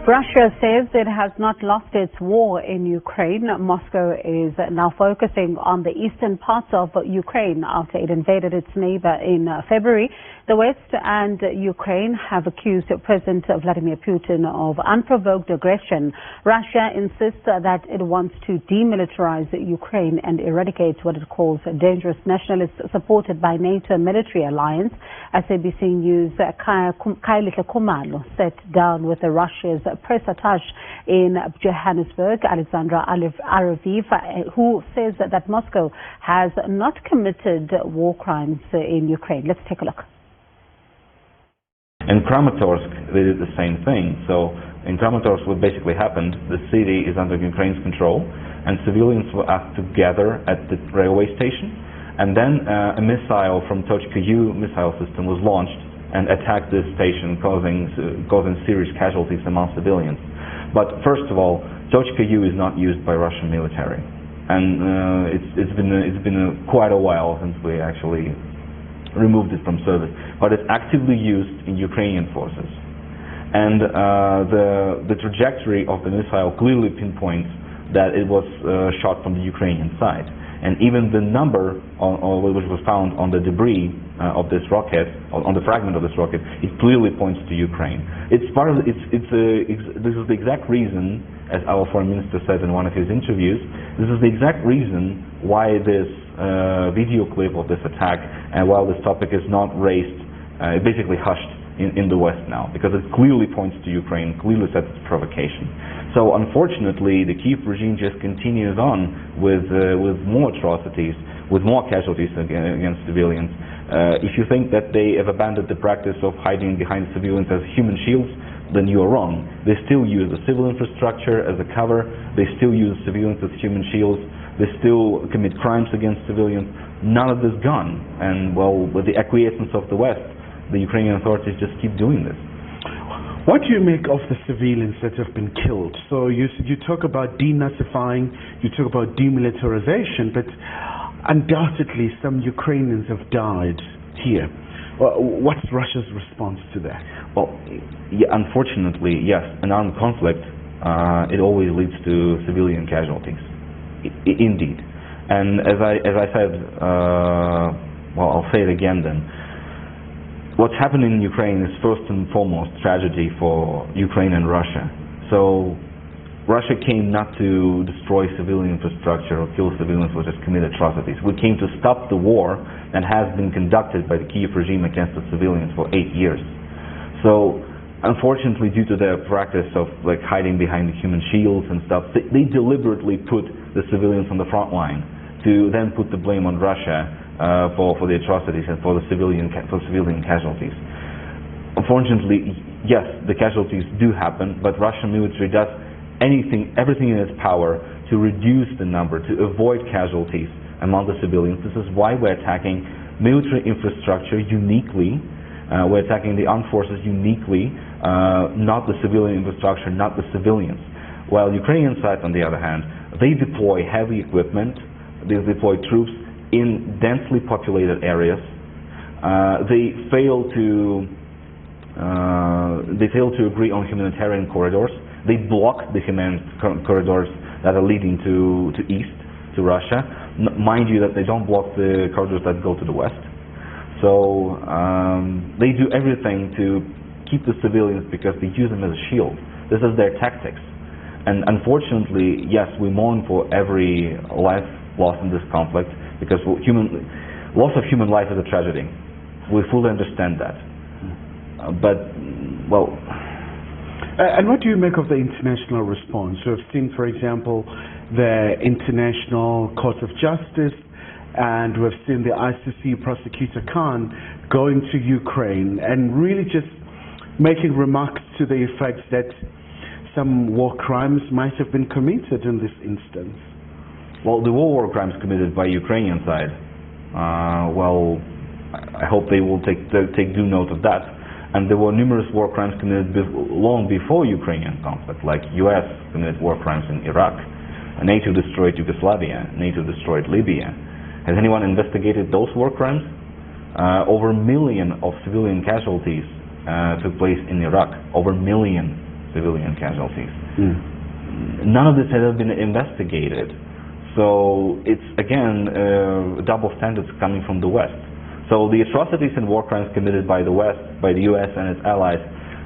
Russia says it has not lost its war in Ukraine. Moscow is now focusing on the eastern parts of Ukraine after it invaded its neighbor in February. The West and Ukraine have accused President Vladimir Putin of unprovoked aggression. Russia insists that it wants to demilitarize Ukraine and eradicate what it calls dangerous nationalists supported by NATO military alliance. SABC News' Kylie Kumalo sat down with Russia's press attaché in Johannesburg, Alexandra Araviv, who says that Moscow has not committed war crimes in Ukraine. Let's take a look. In Kramatorsk, they did the same thing. So in Kramatorsk, what basically happened, the city is under Ukraine's control, and civilians were asked to gather at the railway station, and then a missile from Tochka U missile system was launched and attacked this station, causing serious casualties among civilians. But first of all, Tochka U is not used by Russian military, and it's been quite a while since we actually removed it from service. But it's actively used in Ukrainian forces, and the trajectory of the missile clearly pinpoints that it was shot from the Ukrainian side. And even the number which was found on the debris of this rocket, on the fragment of this rocket, it clearly points to Ukraine. It's part of this is the exact reason, as our foreign minister said in one of his interviews, this is the exact reason why this video clip of this attack, and while this topic is not raised, basically hushed in the West now, because it clearly points to Ukraine, clearly sets provocation. So unfortunately, the Kyiv regime just continues on with more atrocities, with more casualties against civilians. If you think that they have abandoned the practice of hiding behind civilians as human shields, then you are wrong. They still use the civil infrastructure as a cover. They still use civilians as human shields. They still commit crimes against civilians. None of this gone. And well, with the acquiescence of the West, the Ukrainian authorities just keep doing this. What do you make of the civilians that have been killed? So you talk about denazifying, you talk about demilitarization, but undoubtedly some Ukrainians have died here. What's Russia's response to that? Well, yeah, unfortunately, yes, an armed conflict, it always leads to civilian casualties. Indeed. And as I said, well, I'll say it again then. What's happening in Ukraine is first and foremost tragedy for Ukraine and Russia. So Russia came not to destroy civilian infrastructure or kill civilians or just commit atrocities. We came to stop the war that has been conducted by the Kyiv regime against the civilians for 8 years. So unfortunately, due to their practice of like hiding behind the human shields and stuff, they deliberately put the civilians on the front line to then put the blame on Russia for the atrocities and for civilian casualties. Unfortunately, yes, the casualties do happen, but Russian military does everything in its power to reduce the number, to avoid casualties among the civilians. This is why we're attacking military infrastructure uniquely. We're attacking the armed forces uniquely, not the civilian infrastructure, not the civilians. While Ukrainian side, on the other hand, they deploy heavy equipment, they deploy troops in densely populated areas. They fail to agree on humanitarian corridors. They block the humanitarian corridors that are leading to east, to Russia. Mind you that they don't block the corridors that go to the west. So they do everything to keep the civilians because they use them as a shield. This is their tactics. And unfortunately, yes, we mourn for every life lost in this conflict, because loss of human life is a tragedy. We fully understand that. But, well... And what do you make of the international response? We have seen, for example, the International Court of Justice, and we have seen the ICC prosecutor Khan going to Ukraine and really just making remarks to the effect that some war crimes might have been committed in this instance. Well, the war crimes committed by Ukrainian side, well, I hope they will take due note of that. And there were numerous war crimes committed long before Ukrainian conflict, like U.S. committed war crimes in Iraq, NATO destroyed Yugoslavia, NATO destroyed Libya. Has anyone investigated those war crimes? Over 1 million of civilian casualties took place in Iraq, over 1 million. civilian casualties. None of this has ever been investigated. So it's, again, double standards coming from the West. So the atrocities and war crimes committed by the West, by the U.S. and its allies,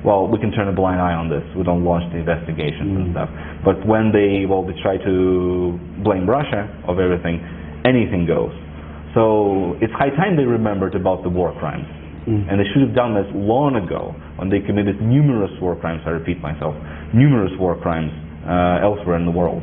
well, we can turn a blind eye on this. We don't launch the investigations and stuff. But when they try to blame Russia of everything, anything goes. So it's high time they remembered about the war crimes. And they should have done this long ago when they committed numerous war crimes, I repeat myself, numerous war crimes elsewhere in the world.